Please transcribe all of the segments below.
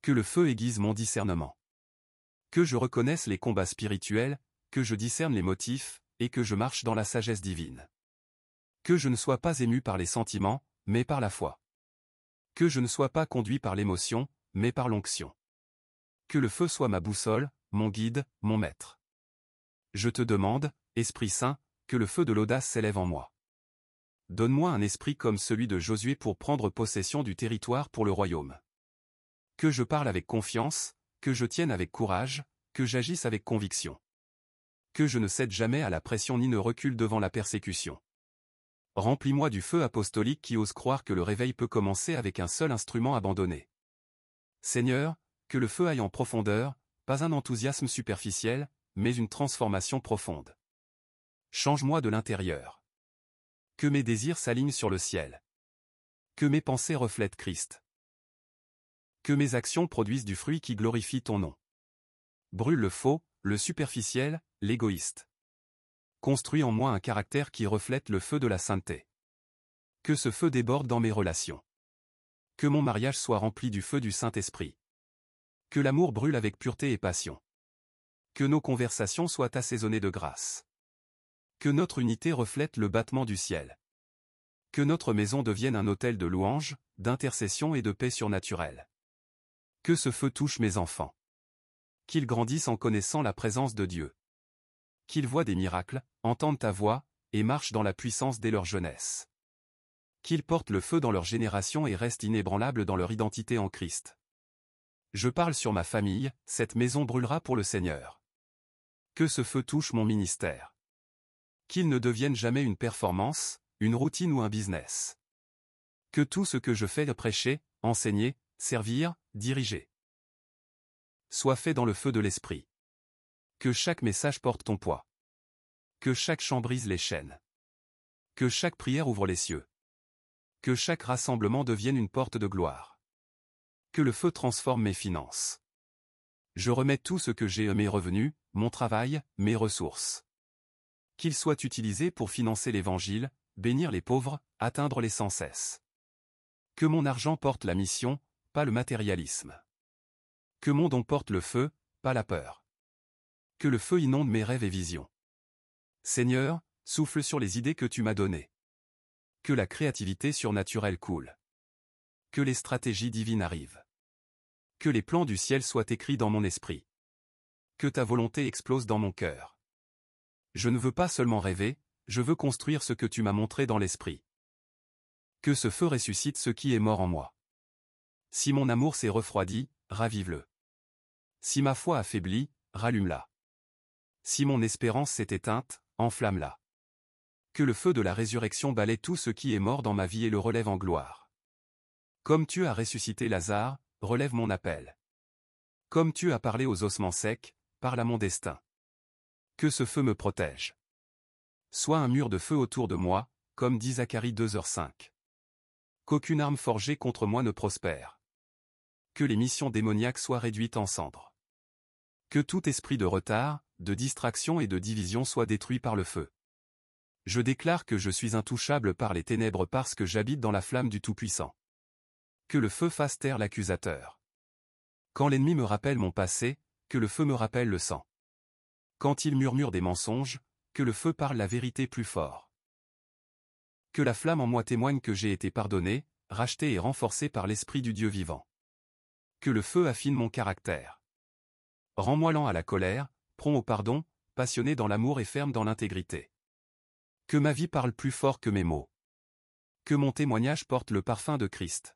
Que le feu aiguise mon discernement. Que je reconnaisse les combats spirituels, que je discerne les motifs, et que je marche dans la sagesse divine. Que je ne sois pas ému par les sentiments, mais par la foi. Que je ne sois pas conduit par l'émotion, mais par l'onction. Que le feu soit ma boussole, mon guide, mon maître. Je te demande, Esprit Saint, que le feu de l'audace s'élève en moi. Donne-moi un esprit comme celui de Josué pour prendre possession du territoire pour le royaume. Que je parle avec confiance, que je tienne avec courage, que j'agisse avec conviction. Que je ne cède jamais à la pression ni ne recule devant la persécution. Remplis-moi du feu apostolique qui ose croire que le réveil peut commencer avec un seul instrument abandonné. Seigneur, que le feu aille en profondeur, pas un enthousiasme superficiel, mais une transformation profonde. Change-moi de l'intérieur. Que mes désirs s'alignent sur le ciel. Que mes pensées reflètent Christ. Que mes actions produisent du fruit qui glorifie ton nom. Brûle le faux, le superficiel, l'égoïste. Construis en moi un caractère qui reflète le feu de la sainteté. Que ce feu déborde dans mes relations. Que mon mariage soit rempli du feu du Saint-Esprit. Que l'amour brûle avec pureté et passion. Que nos conversations soient assaisonnées de grâce. Que notre unité reflète le battement du ciel. Que notre maison devienne un autel de louange, d'intercession et de paix surnaturelle. Que ce feu touche mes enfants. Qu'ils grandissent en connaissant la présence de Dieu. Qu'ils voient des miracles, entendent ta voix, et marchent dans la puissance dès leur jeunesse. Qu'ils portent le feu dans leur génération et restent inébranlables dans leur identité en Christ. Je parle sur ma famille, cette maison brûlera pour le Seigneur. Que ce feu touche mon ministère. Qu'il ne devienne jamais une performance, une routine ou un business. Que tout ce que je fais de prêcher, enseigner, servir, diriger, soit fait dans le feu de l'Esprit. Que chaque message porte ton poids. Que chaque chant brise les chaînes. Que chaque prière ouvre les cieux. Que chaque rassemblement devienne une porte de gloire. Que le feu transforme mes finances. Je remets tout ce que j'ai, mes revenus, mon travail, mes ressources. Qu'ils soient utilisés pour financer l'Évangile, bénir les pauvres, atteindre les sans cesse. Que mon argent porte la mission, pas le matérialisme. Que mon don porte le feu, pas la peur. Que le feu inonde mes rêves et visions. Seigneur, souffle sur les idées que tu m'as données. Que la créativité surnaturelle coule. Que les stratégies divines arrivent. Que les plans du ciel soient écrits dans mon esprit. Que ta volonté explose dans mon cœur. Je ne veux pas seulement rêver, je veux construire ce que tu m'as montré dans l'esprit. Que ce feu ressuscite ce qui est mort en moi. Si mon amour s'est refroidi, ravive-le. Si ma foi affaiblit, rallume-la. Si mon espérance s'est éteinte, enflamme-la. Que le feu de la résurrection balaie tout ce qui est mort dans ma vie et le relève en gloire. Comme tu as ressuscité Lazare, relève mon appel. Comme tu as parlé aux ossements secs, parle à mon destin. Que ce feu me protège. Sois un mur de feu autour de moi, comme dit Zacharie 2h5. Qu'aucune arme forgée contre moi ne prospère. Que les missions démoniaques soient réduites en cendres. Que tout esprit de retard, de distraction et de division soit détruit par le feu. Je déclare que je suis intouchable par les ténèbres parce que j'habite dans la flamme du Tout-Puissant. Que le feu fasse taire l'accusateur. Quand l'ennemi me rappelle mon passé, que le feu me rappelle le sang. Quand il murmure des mensonges, que le feu parle la vérité plus fort. Que la flamme en moi témoigne que j'ai été pardonné, racheté et renforcé par l'Esprit du Dieu vivant. Que le feu affine mon caractère. Rends-moi lent à la colère, prompt au pardon, passionné dans l'amour et ferme dans l'intégrité. Que ma vie parle plus fort que mes mots. Que mon témoignage porte le parfum de Christ.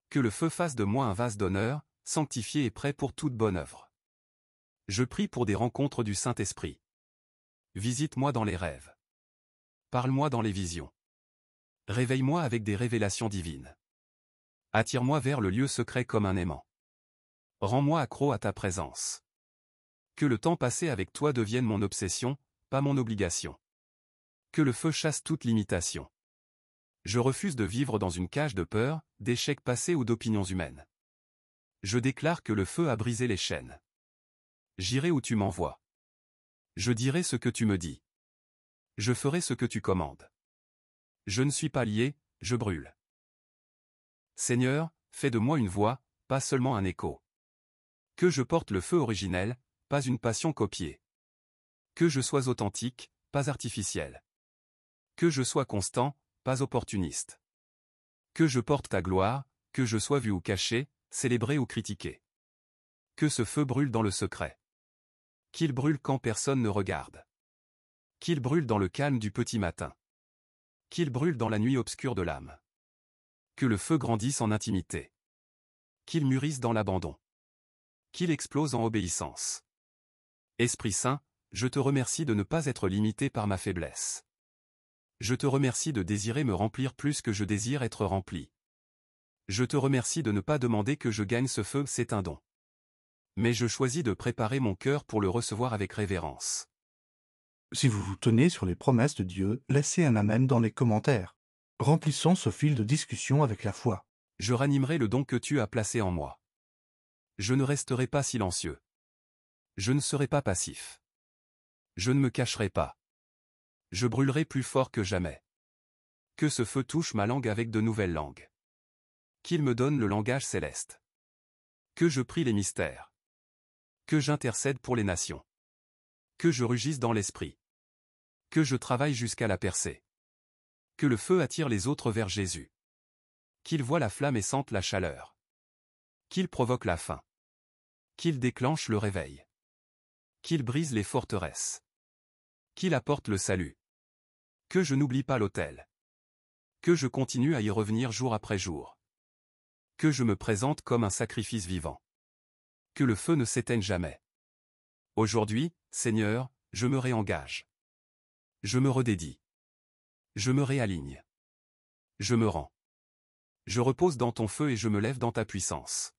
Que le feu fasse de moi un vase d'honneur, sanctifié et prêt pour toute bonne œuvre. Je prie pour des rencontres du Saint-Esprit. Visite-moi dans les rêves. Parle-moi dans les visions. Réveille-moi avec des révélations divines. Attire-moi vers le lieu secret comme un aimant. Rends-moi accro à ta présence. Que le temps passé avec toi devienne mon obsession, pas mon obligation. Que le feu chasse toute limitation. Je refuse de vivre dans une cage de peur, d'échecs passés ou d'opinions humaines. Je déclare que le feu a brisé les chaînes. J'irai où tu m'envoies. Je dirai ce que tu me dis. Je ferai ce que tu commandes. Je ne suis pas lié, je brûle. Seigneur, fais de moi une voix, pas seulement un écho. Que je porte le feu originel, pas une passion copiée. Que je sois authentique, pas artificiel. Que je sois constant, pas opportuniste. Que je porte ta gloire, que je sois vu ou caché, célébré ou critiqué. Que ce feu brûle dans le secret. Qu'il brûle quand personne ne regarde. Qu'il brûle dans le calme du petit matin. Qu'il brûle dans la nuit obscure de l'âme. Que le feu grandisse en intimité. Qu'il mûrisse dans l'abandon. Qu'il explose en obéissance. Esprit Saint, je te remercie de ne pas être limité par ma faiblesse. Je te remercie de désirer me remplir plus que je désire être rempli. Je te remercie de ne pas demander que je gagne ce feu, c'est un don. Mais je choisis de préparer mon cœur pour le recevoir avec révérence. Si vous vous tenez sur les promesses de Dieu, laissez un amen dans les commentaires. Remplissons ce fil de discussion avec la foi. Je ranimerai le don que tu as placé en moi. Je ne resterai pas silencieux. Je ne serai pas passif. Je ne me cacherai pas. Je brûlerai plus fort que jamais. Que ce feu touche ma langue avec de nouvelles langues. Qu'il me donne le langage céleste. Que je prie les mystères. Que j'intercède pour les nations. Que je rugisse dans l'esprit. Que je travaille jusqu'à la percée. Que le feu attire les autres vers Jésus. Qu'il voie la flamme et sente la chaleur. Qu'il provoque la faim. Qu'il déclenche le réveil. Qu'il brise les forteresses. Qu'il apporte le salut. Que je n'oublie pas l'autel. Que je continue à y revenir jour après jour. Que je me présente comme un sacrifice vivant. Que le feu ne s'éteigne jamais. Aujourd'hui, Seigneur, je me réengage. Je me redédie. Je me réaligne. Je me rends. Je repose dans ton feu et je me lève dans ta puissance.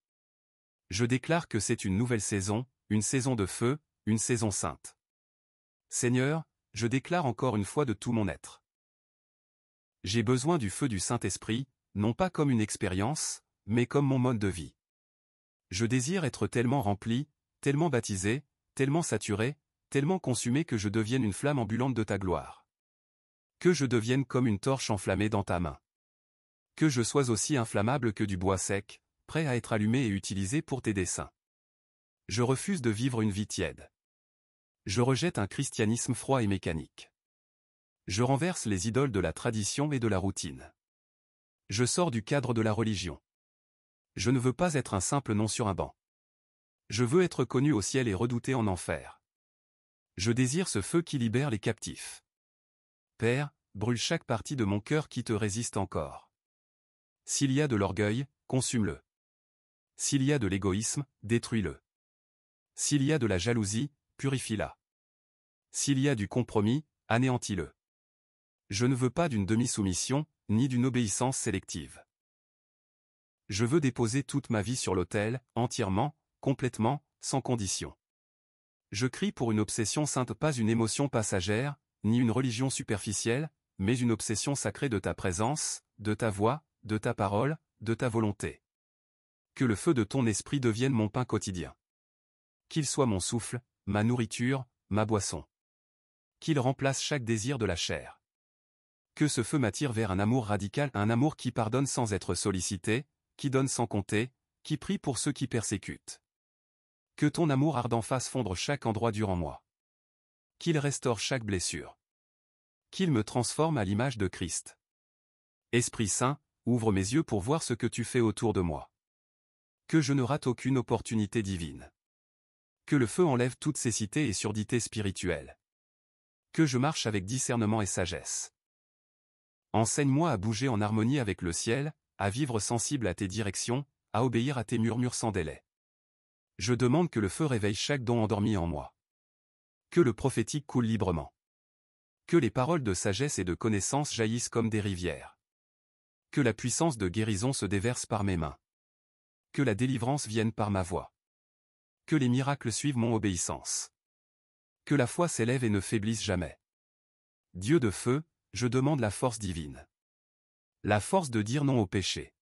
Je déclare que c'est une nouvelle saison, une saison de feu, une saison sainte. Seigneur, je déclare encore une fois de tout mon être. J'ai besoin du feu du Saint-Esprit, non pas comme une expérience, mais comme mon mode de vie. Je désire être tellement rempli, tellement baptisé, tellement saturé, tellement consumé que je devienne une flamme ambulante de ta gloire. Que je devienne comme une torche enflammée dans ta main. Que je sois aussi inflammable que du bois sec, prêt à être allumé et utilisé pour tes desseins. Je refuse de vivre une vie tiède. Je rejette un christianisme froid et mécanique. Je renverse les idoles de la tradition et de la routine. Je sors du cadre de la religion. Je ne veux pas être un simple nom sur un banc. Je veux être connu au ciel et redouté en enfer. Je désire ce feu qui libère les captifs. Père, brûle chaque partie de mon cœur qui te résiste encore. S'il y a de l'orgueil, consume-le. S'il y a de l'égoïsme, détruis-le. S'il y a de la jalousie, purifie-la. S'il y a du compromis, anéantis-le. Je ne veux pas d'une demi-soumission, ni d'une obéissance sélective. Je veux déposer toute ma vie sur l'autel, entièrement, complètement, sans condition. Je crie pour une obsession sainte, pas une émotion passagère, ni une religion superficielle, mais une obsession sacrée de ta présence, de ta voix, de ta parole, de ta volonté. Que le feu de ton esprit devienne mon pain quotidien. Qu'il soit mon souffle, ma nourriture, ma boisson. Qu'il remplace chaque désir de la chair. Que ce feu m'attire vers un amour radical, un amour qui pardonne sans être sollicité, qui donne sans compter, qui prie pour ceux qui persécutent. Que ton amour ardent fasse fondre chaque endroit dur en moi. Qu'il restaure chaque blessure. Qu'il me transforme à l'image de Christ. Esprit Saint, ouvre mes yeux pour voir ce que tu fais autour de moi. Que je ne rate aucune opportunité divine. Que le feu enlève toute cécité et surdité spirituelle. Que je marche avec discernement et sagesse. Enseigne-moi à bouger en harmonie avec le ciel, à vivre sensible à tes directions, à obéir à tes murmures sans délai. Je demande que le feu réveille chaque don endormi en moi. Que le prophétique coule librement. Que les paroles de sagesse et de connaissance jaillissent comme des rivières. Que la puissance de guérison se déverse par mes mains. Que la délivrance vienne par ma voix. Que les miracles suivent mon obéissance. Que la foi s'élève et ne faiblisse jamais. Dieu de feu, je demande la force divine. La force de dire non au péché.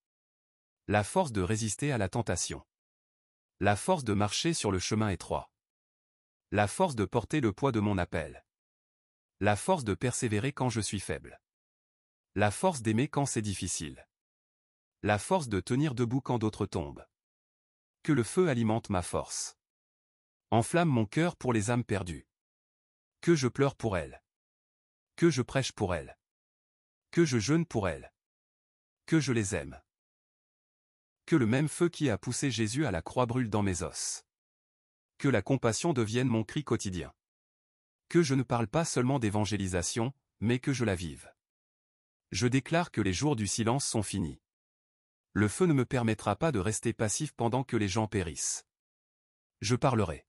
La force de résister à la tentation. La force de marcher sur le chemin étroit. La force de porter le poids de mon appel. La force de persévérer quand je suis faible. La force d'aimer quand c'est difficile. La force de tenir debout quand d'autres tombent. Que le feu alimente ma force. Enflamme mon cœur pour les âmes perdues. Que je pleure pour elles. Que je prêche pour elles. Que je jeûne pour elles. Que je les aime. Que le même feu qui a poussé Jésus à la croix brûle dans mes os. Que la compassion devienne mon cri quotidien. Que je ne parle pas seulement d'évangélisation, mais que je la vive. Je déclare que les jours du silence sont finis. Le feu ne me permettra pas de rester passif pendant que les gens périssent. Je parlerai.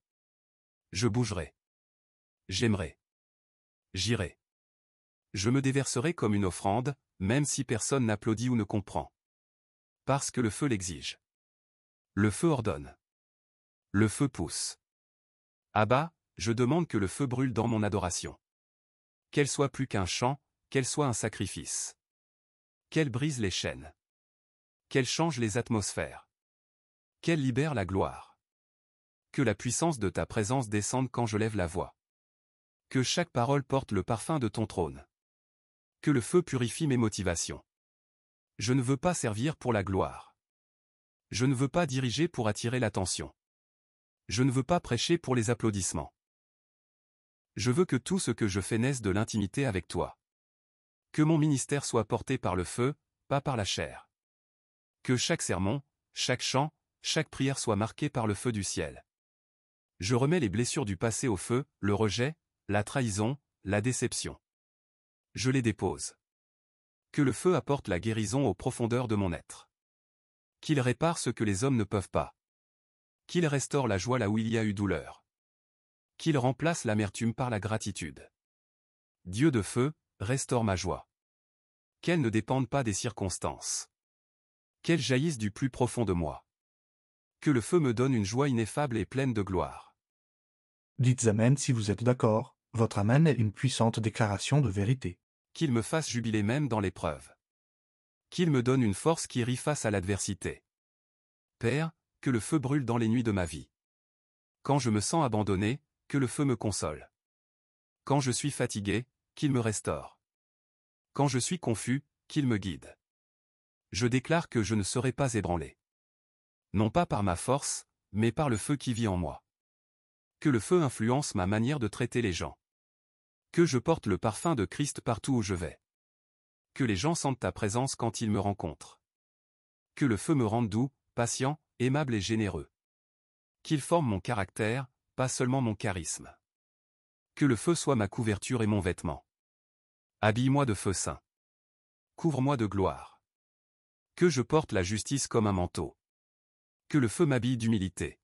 Je bougerai. J'aimerai. J'irai. Je me déverserai comme une offrande, même si personne n'applaudit ou ne comprend. Parce que le feu l'exige. Le feu ordonne. Le feu pousse. Abba, je demande que le feu brûle dans mon adoration. Qu'elle soit plus qu'un chant, qu'elle soit un sacrifice. Qu'elle brise les chaînes. Qu'elle change les atmosphères. Qu'elle libère la gloire. Que la puissance de ta présence descende quand je lève la voix. Que chaque parole porte le parfum de ton trône. Que le feu purifie mes motivations. Je ne veux pas servir pour la gloire. Je ne veux pas diriger pour attirer l'attention. Je ne veux pas prêcher pour les applaudissements. Je veux que tout ce que je fais naisse de l'intimité avec toi. Que mon ministère soit porté par le feu, pas par la chair. Que chaque sermon, chaque chant, chaque prière soit marqué par le feu du ciel. Je remets les blessures du passé au feu, le rejet, la trahison, la déception. Je les dépose. Que le feu apporte la guérison aux profondeurs de mon être. Qu'il répare ce que les hommes ne peuvent pas. Qu'il restaure la joie là où il y a eu douleur. Qu'il remplace l'amertume par la gratitude. Dieu de feu, restaure ma joie. Qu'elle ne dépende pas des circonstances. Qu'elle jaillisse du plus profond de moi. Que le feu me donne une joie ineffable et pleine de gloire. Dites Amen si vous êtes d'accord, votre Amen est une puissante déclaration de vérité. Qu'il me fasse jubiler même dans l'épreuve. Qu'il me donne une force qui rit face à l'adversité. Père, que le feu brûle dans les nuits de ma vie. Quand je me sens abandonné, que le feu me console. Quand je suis fatigué, qu'il me restaure. Quand je suis confus, qu'il me guide. Je déclare que je ne serai pas ébranlé. Non pas par ma force, mais par le feu qui vit en moi. Que le feu influence ma manière de traiter les gens. Que je porte le parfum de Christ partout où je vais. Que les gens sentent ta présence quand ils me rencontrent. Que le feu me rende doux, patient, aimable et généreux. Qu'il forme mon caractère, pas seulement mon charisme. Que le feu soit ma couverture et mon vêtement. Habille-moi de feu saint. Couvre-moi de gloire. Que je porte la justice comme un manteau. Que le feu m'habille d'humilité.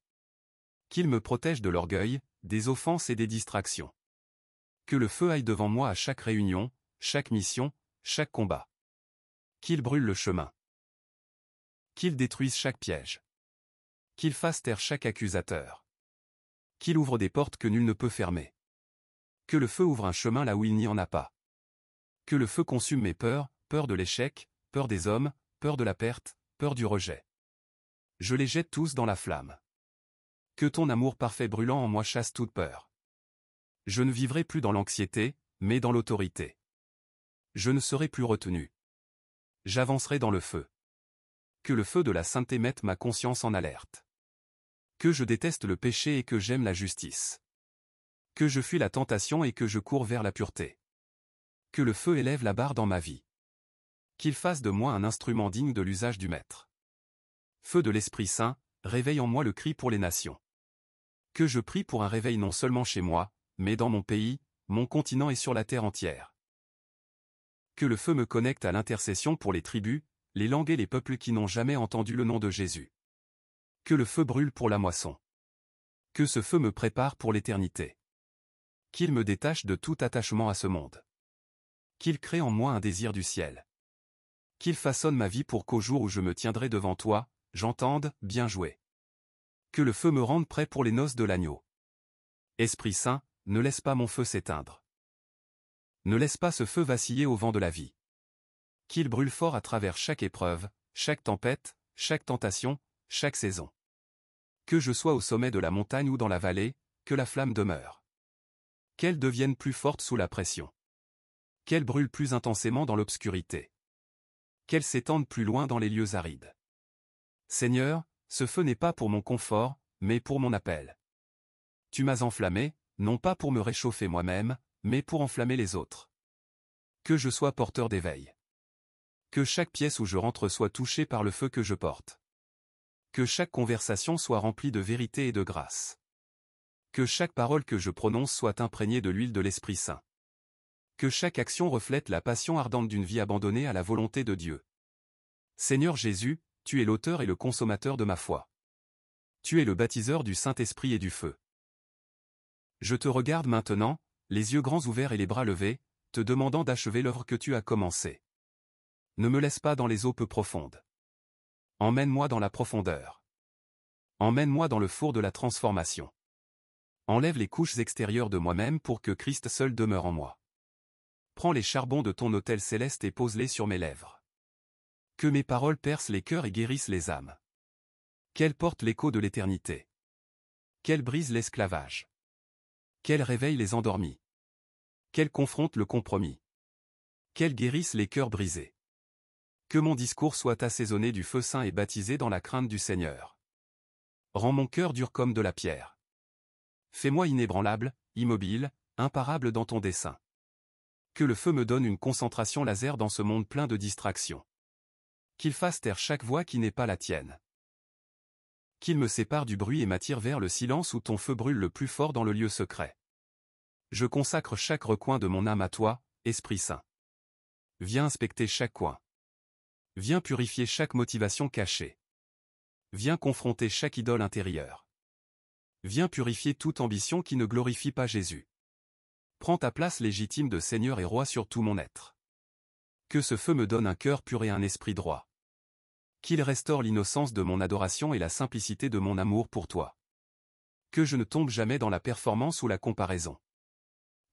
Qu'il me protège de l'orgueil, des offenses et des distractions. Que le feu aille devant moi à chaque réunion, chaque mission, chaque combat. Qu'il brûle le chemin. Qu'il détruise chaque piège. Qu'il fasse taire chaque accusateur. Qu'il ouvre des portes que nul ne peut fermer. Que le feu ouvre un chemin là où il n'y en a pas. Que le feu consume mes peurs, peur de l'échec, peur des hommes, peur de la perte, peur du rejet. Je les jette tous dans la flamme. Que ton amour parfait brûlant en moi chasse toute peur. Je ne vivrai plus dans l'anxiété, mais dans l'autorité. Je ne serai plus retenu. J'avancerai dans le feu. Que le feu de la sainteté mette ma conscience en alerte. Que je déteste le péché et que j'aime la justice. Que je fuis la tentation et que je cours vers la pureté. Que le feu élève la barre dans ma vie. Qu'il fasse de moi un instrument digne de l'usage du Maître. Feu de l'Esprit Saint, réveille en moi le cri pour les nations. Que je prie pour un réveil non seulement chez moi, mais dans mon pays, mon continent et sur la terre entière. Que le feu me connecte à l'intercession pour les tribus, les langues et les peuples qui n'ont jamais entendu le nom de Jésus. Que le feu brûle pour la moisson. Que ce feu me prépare pour l'éternité. Qu'il me détache de tout attachement à ce monde. Qu'il crée en moi un désir du ciel. Qu'il façonne ma vie pour qu'au jour où je me tiendrai devant toi, j'entende, bien joué. Que le feu me rende prêt pour les noces de l'agneau. Esprit Saint, ne laisse pas mon feu s'éteindre. Ne laisse pas ce feu vaciller au vent de la vie. Qu'il brûle fort à travers chaque épreuve, chaque tempête, chaque tentation, chaque saison. Que je sois au sommet de la montagne ou dans la vallée, que la flamme demeure. Qu'elle devienne plus forte sous la pression. Qu'elle brûle plus intensément dans l'obscurité. Qu'elle s'étende plus loin dans les lieux arides. Seigneur, Ce feu n'est pas pour mon confort, mais pour mon appel. Tu m'as enflammé, non pas pour me réchauffer moi-même, mais pour enflammer les autres. Que je sois porteur d'éveil. Que chaque pièce où je rentre soit touchée par le feu que je porte. Que chaque conversation soit remplie de vérité et de grâce. Que chaque parole que je prononce soit imprégnée de l'huile de l'Esprit Saint. Que chaque action reflète la passion ardente d'une vie abandonnée à la volonté de Dieu. Seigneur Jésus, tu es l'auteur et le consommateur de ma foi. Tu es le baptiseur du Saint-Esprit et du feu. Je te regarde maintenant, les yeux grands ouverts et les bras levés, te demandant d'achever l'œuvre que tu as commencée. Ne me laisse pas dans les eaux peu profondes. Emmène-moi dans la profondeur. Emmène-moi dans le four de la transformation. Enlève les couches extérieures de moi-même pour que Christ seul demeure en moi. Prends les charbons de ton autel céleste et pose-les sur mes lèvres. Que mes paroles percent les cœurs et guérissent les âmes. Qu'elles portent l'écho de l'éternité. Qu'elles brisent l'esclavage. Qu'elles réveillent les endormis. Qu'elles confrontent le compromis. Qu'elles guérissent les cœurs brisés. Que mon discours soit assaisonné du feu saint et baptisé dans la crainte du Seigneur. Rends mon cœur dur comme de la pierre. Fais-moi inébranlable, immobile, imparable dans ton dessein. Que le feu me donne une concentration laser dans ce monde plein de distractions. Qu'il fasse taire chaque voix qui n'est pas la tienne. Qu'il me sépare du bruit et m'attire vers le silence où ton feu brûle le plus fort dans le lieu secret. Je consacre chaque recoin de mon âme à toi, Esprit Saint. Viens inspecter chaque coin. Viens purifier chaque motivation cachée. Viens confronter chaque idole intérieure. Viens purifier toute ambition qui ne glorifie pas Jésus. Prends ta place légitime de Seigneur et Roi sur tout mon être. Que ce feu me donne un cœur pur et un esprit droit. Qu'il restaure l'innocence de mon adoration et la simplicité de mon amour pour toi. Que je ne tombe jamais dans la performance ou la comparaison.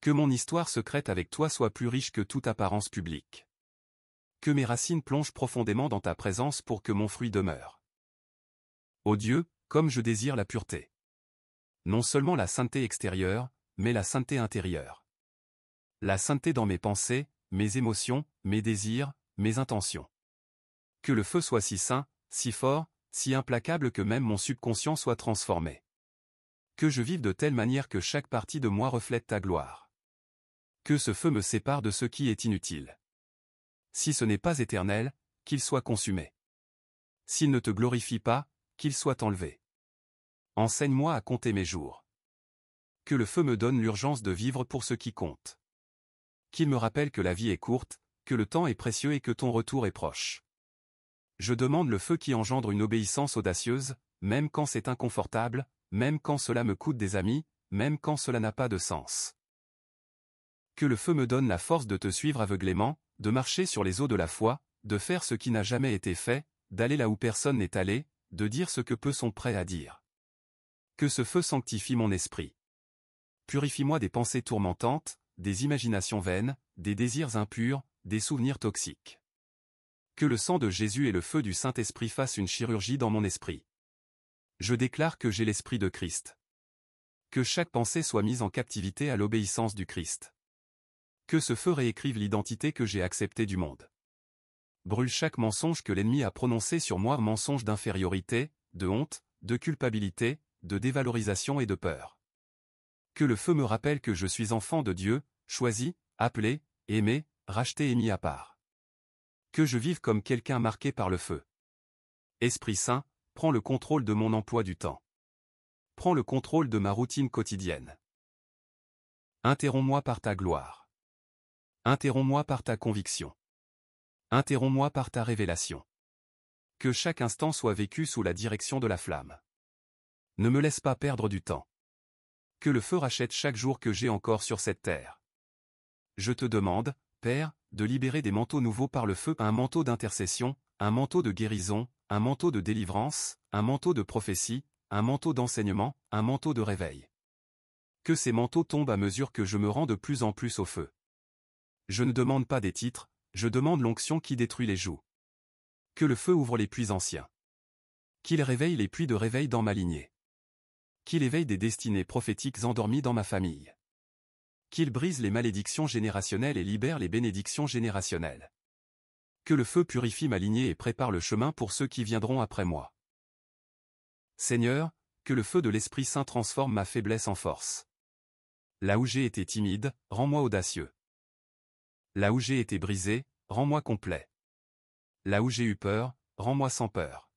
Que mon histoire secrète avec toi soit plus riche que toute apparence publique. Que mes racines plongent profondément dans ta présence pour que mon fruit demeure. Ô Dieu, comme je désire la pureté. Non seulement la sainteté extérieure, mais la sainteté intérieure. La sainteté dans mes pensées, mes émotions, mes désirs, mes intentions. Que le feu soit si saint, si fort, si implacable que même mon subconscient soit transformé. Que je vive de telle manière que chaque partie de moi reflète ta gloire. Que ce feu me sépare de ce qui est inutile. Si ce n'est pas éternel, qu'il soit consumé. S'il ne te glorifie pas, qu'il soit enlevé. Enseigne-moi à compter mes jours. Que le feu me donne l'urgence de vivre pour ce qui compte. Qu'il me rappelle que la vie est courte, que le temps est précieux et que ton retour est proche. Je demande le feu qui engendre une obéissance audacieuse, même quand c'est inconfortable, même quand cela me coûte des amis, même quand cela n'a pas de sens. Que le feu me donne la force de te suivre aveuglément, de marcher sur les eaux de la foi, de faire ce qui n'a jamais été fait, d'aller là où personne n'est allé, de dire ce que peu sont prêts à dire. Que ce feu sanctifie mon esprit. Purifie-moi des pensées tourmentantes, des imaginations vaines, des désirs impurs, des souvenirs toxiques. Que le sang de Jésus et le feu du Saint-Esprit fassent une chirurgie dans mon esprit. Je déclare que j'ai l'esprit de Christ. Que chaque pensée soit mise en captivité à l'obéissance du Christ. Que ce feu réécrive l'identité que j'ai acceptée du monde. Brûle chaque mensonge que l'ennemi a prononcé sur moi, mensonge d'infériorité, de honte, de culpabilité, de dévalorisation et de peur. Que le feu me rappelle que je suis enfant de Dieu, choisi, appelé, aimé, racheté et mis à part. Que je vive comme quelqu'un marqué par le feu. Esprit Saint, prends le contrôle de mon emploi du temps. Prends le contrôle de ma routine quotidienne. Interromps-moi par ta gloire. Interromps-moi par ta conviction. Interromps-moi par ta révélation. Que chaque instant soit vécu sous la direction de la flamme. Ne me laisse pas perdre du temps. Que le feu rachète chaque jour que j'ai encore sur cette terre. Je te demande, Père, de libérer des manteaux nouveaux par le feu, un manteau d'intercession, un manteau de guérison, un manteau de délivrance, un manteau de prophétie, un manteau d'enseignement, un manteau de réveil. Que ces manteaux tombent à mesure que je me rends de plus en plus au feu. Je ne demande pas des titres, je demande l'onction qui détruit les jougs. Que le feu ouvre les puits anciens. Qu'il réveille les puits de réveil dans ma lignée. Qu'il éveille des destinées prophétiques endormies dans ma famille. Qu'il brise les malédictions générationnelles et libère les bénédictions générationnelles. Que le feu purifie ma lignée et prépare le chemin pour ceux qui viendront après moi. Seigneur, que le feu de l'Esprit Saint transforme ma faiblesse en force. Là où j'ai été timide, rends-moi audacieux. Là où j'ai été brisé, rends-moi complet. Là où j'ai eu peur, rends-moi sans peur.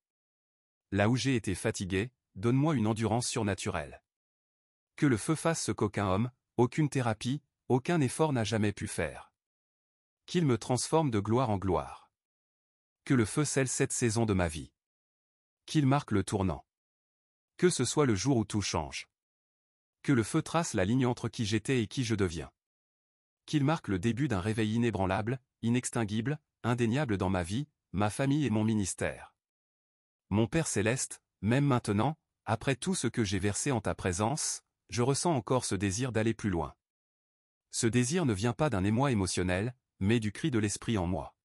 Là où j'ai été fatigué, donne-moi une endurance surnaturelle. Que le feu fasse ce qu'aucun homme, aucune thérapie, aucun effort n'a jamais pu faire. Qu'il me transforme de gloire en gloire. Que le feu scelle cette saison de ma vie. Qu'il marque le tournant. Que ce soit le jour où tout change. Que le feu trace la ligne entre qui j'étais et qui je deviens. Qu'il marque le début d'un réveil inébranlable, inextinguible, indéniable dans ma vie, ma famille et mon ministère. Mon Père céleste, même maintenant, après tout ce que j'ai versé en ta présence, je ressens encore ce désir d'aller plus loin. Ce désir ne vient pas d'un émoi émotionnel, mais du cri de l'esprit en moi.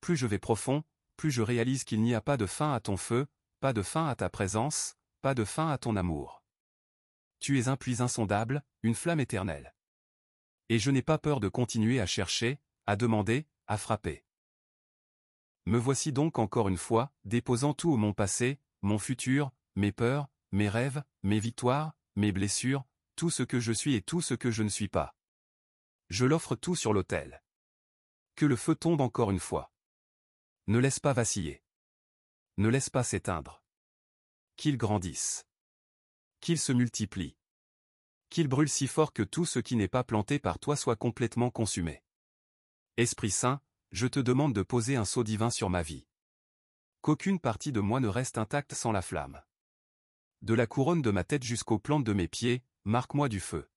Plus je vais profond, plus je réalise qu'il n'y a pas de fin à ton feu, pas de fin à ta présence, pas de fin à ton amour. Tu es un puits insondable, une flamme éternelle. Et je n'ai pas peur de continuer à chercher, à demander, à frapper. Me voici donc encore une fois, déposant tout au mon passé, mon futur, mes peurs, mes rêves, mes victoires, mes blessures, tout ce que je suis et tout ce que je ne suis pas. Je l'offre tout sur l'autel. Que le feu tombe encore une fois. Ne laisse pas vaciller. Ne laisse pas s'éteindre. Qu'il grandisse. Qu'il se multiplie. Qu'il brûle si fort que tout ce qui n'est pas planté par toi soit complètement consumé. Esprit Saint, je te demande de poser un sceau divin sur ma vie. Qu'aucune partie de moi ne reste intacte sans la flamme. De la couronne de ma tête jusqu'aux plantes de mes pieds, marque-moi du feu.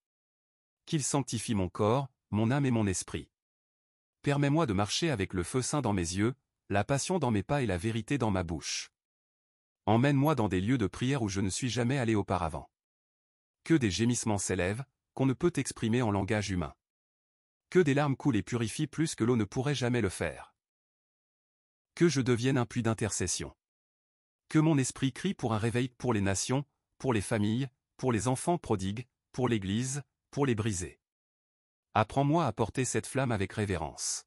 Qu'il sanctifie mon corps, mon âme et mon esprit. Permets-moi de marcher avec le feu saint dans mes yeux, la passion dans mes pas et la vérité dans ma bouche. Emmène-moi dans des lieux de prière où je ne suis jamais allé auparavant. Que des gémissements s'élèvent, qu'on ne peut exprimer en langage humain. Que des larmes coulent et purifient plus que l'eau ne pourrait jamais le faire. Que je devienne un puits d'intercession. Que mon esprit crie pour un réveil pour les nations, pour les familles, pour les enfants prodigues, pour l'Église, pour les brisés. Apprends-moi à porter cette flamme avec révérence.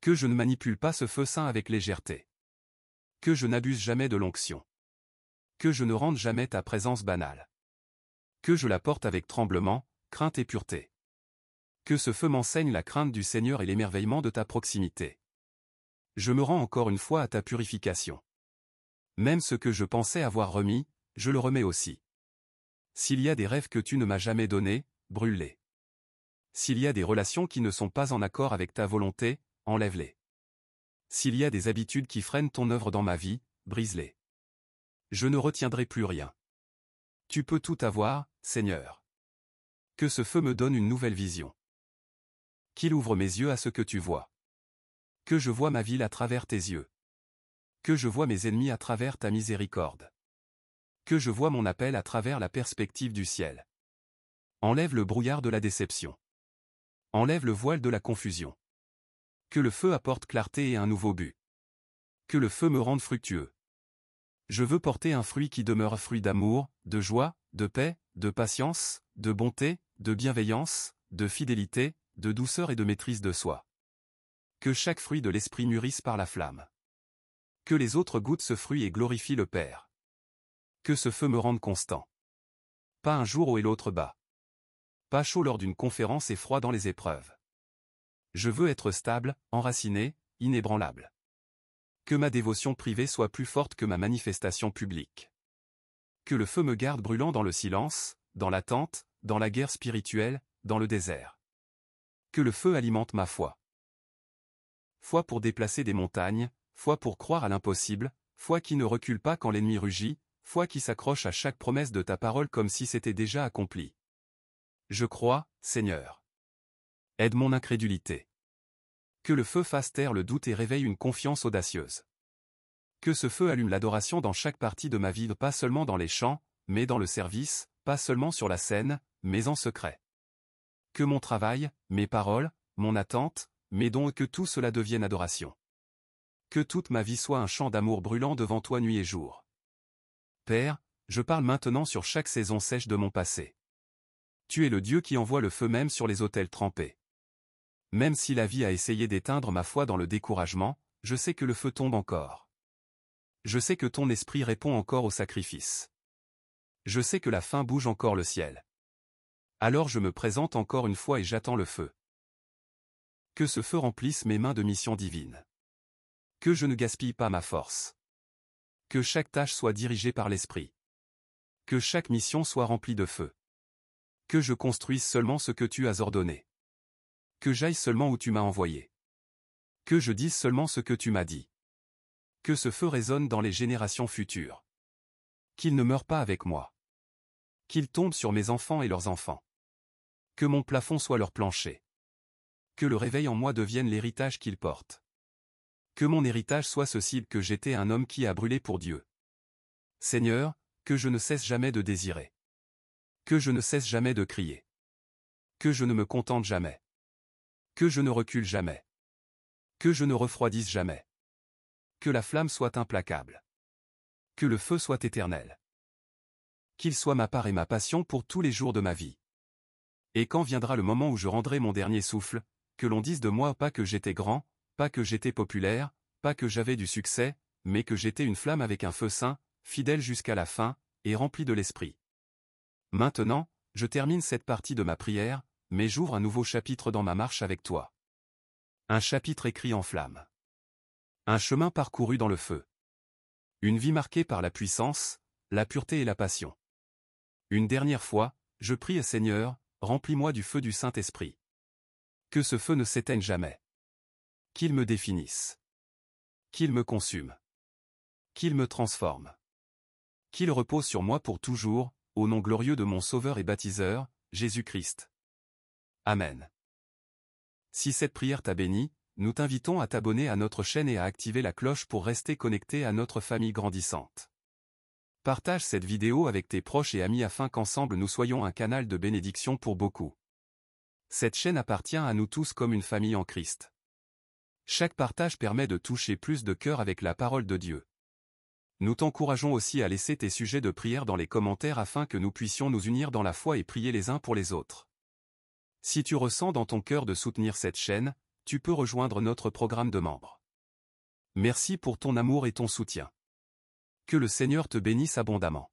Que je ne manipule pas ce feu saint avec légèreté. Que je n'abuse jamais de l'onction. Que je ne rende jamais ta présence banale. Que je la porte avec tremblement, crainte et pureté. Que ce feu m'enseigne la crainte du Seigneur et l'émerveillement de ta proximité. Je me rends encore une fois à ta purification. Même ce que je pensais avoir remis, je le remets aussi. S'il y a des rêves que tu ne m'as jamais donnés, brûle-les. S'il y a des relations qui ne sont pas en accord avec ta volonté, enlève-les. S'il y a des habitudes qui freinent ton œuvre dans ma vie, brise-les. Je ne retiendrai plus rien. Tu peux tout avoir, Seigneur. Que ce feu me donne une nouvelle vision. Qu'il ouvre mes yeux à ce que tu vois. Que je vois ma ville à travers tes yeux. Que je vois mes ennemis à travers ta miséricorde. Que je vois mon appel à travers la perspective du ciel. Enlève le brouillard de la déception. Enlève le voile de la confusion. Que le feu apporte clarté et un nouveau but. Que le feu me rende fructueux. Je veux porter un fruit qui demeure fruit d'amour, de joie, de paix, de patience, de bonté, de bienveillance, de fidélité, de douceur et de maîtrise de soi. Que chaque fruit de l'esprit mûrisse par la flamme. Que les autres goûtent ce fruit et glorifient le Père. Que ce feu me rende constant. Pas un jour haut et l'autre bas. Pas chaud lors d'une conférence et froid dans les épreuves. Je veux être stable, enraciné, inébranlable. Que ma dévotion privée soit plus forte que ma manifestation publique. Que le feu me garde brûlant dans le silence, dans l'attente, dans la guerre spirituelle, dans le désert. Que le feu alimente ma foi. Foi pour déplacer des montagnes, foi pour croire à l'impossible, foi qui ne recule pas quand l'ennemi rugit, foi qui s'accroche à chaque promesse de ta parole comme si c'était déjà accompli. Je crois, Seigneur. Aide mon incrédulité. Que le feu fasse taire le doute et réveille une confiance audacieuse. Que ce feu allume l'adoration dans chaque partie de ma vie, pas seulement dans les chants, mais dans le service, pas seulement sur la scène, mais en secret. Que mon travail, mes paroles, mon attente, mes dons et que tout cela devienne adoration. Que toute ma vie soit un chant d'amour brûlant devant toi nuit et jour. Père, je parle maintenant sur chaque saison sèche de mon passé. Tu es le Dieu qui envoie le feu même sur les autels trempés. Même si la vie a essayé d'éteindre ma foi dans le découragement, je sais que le feu tombe encore. Je sais que ton esprit répond encore au sacrifice. Je sais que la faim bouge encore le ciel. Alors je me présente encore une fois et j'attends le feu. Que ce feu remplisse mes mains de mission divine. Que je ne gaspille pas ma force. Que chaque tâche soit dirigée par l'esprit. Que chaque mission soit remplie de feu. Que je construise seulement ce que tu as ordonné. Que j'aille seulement où tu m'as envoyé. Que je dise seulement ce que tu m'as dit. Que ce feu résonne dans les générations futures. Qu'il ne meure pas avec moi. Qu'il tombe sur mes enfants et leurs enfants. Que mon plafond soit leur plancher. Que le réveil en moi devienne l'héritage qu'ils portent. Que mon héritage soit ceci, que j'étais un homme qui a brûlé pour Dieu. Seigneur, que je ne cesse jamais de désirer. Que je ne cesse jamais de crier. Que je ne me contente jamais. Que je ne recule jamais. Que je ne refroidisse jamais. Que la flamme soit implacable. Que le feu soit éternel. Qu'il soit ma part et ma passion pour tous les jours de ma vie. Et quand viendra le moment où je rendrai mon dernier souffle, que l'on dise de moi pas que j'étais grand, pas que j'étais populaire, pas que j'avais du succès, mais que j'étais une flamme avec un feu saint, fidèle jusqu'à la fin, et rempli de l'esprit. Maintenant, je termine cette partie de ma prière, mais j'ouvre un nouveau chapitre dans ma marche avec toi. Un chapitre écrit en flammes. Un chemin parcouru dans le feu. Une vie marquée par la puissance, la pureté et la passion. Une dernière fois, je prie, Seigneur, remplis-moi du feu du Saint-Esprit. Que ce feu ne s'éteigne jamais. Qu'il me définisse. Qu'il me consume. Qu'il me transforme. Qu'il repose sur moi pour toujours, au nom glorieux de mon Sauveur et Baptiseur, Jésus-Christ. Amen. Si cette prière t'a béni, nous t'invitons à t'abonner à notre chaîne et à activer la cloche pour rester connecté à notre famille grandissante. Partage cette vidéo avec tes proches et amis afin qu'ensemble nous soyons un canal de bénédiction pour beaucoup. Cette chaîne appartient à nous tous comme une famille en Christ. Chaque partage permet de toucher plus de cœurs avec la parole de Dieu. Nous t'encourageons aussi à laisser tes sujets de prière dans les commentaires afin que nous puissions nous unir dans la foi et prier les uns pour les autres. Si tu ressens dans ton cœur de soutenir cette chaîne, tu peux rejoindre notre programme de membres. Merci pour ton amour et ton soutien. Que le Seigneur te bénisse abondamment.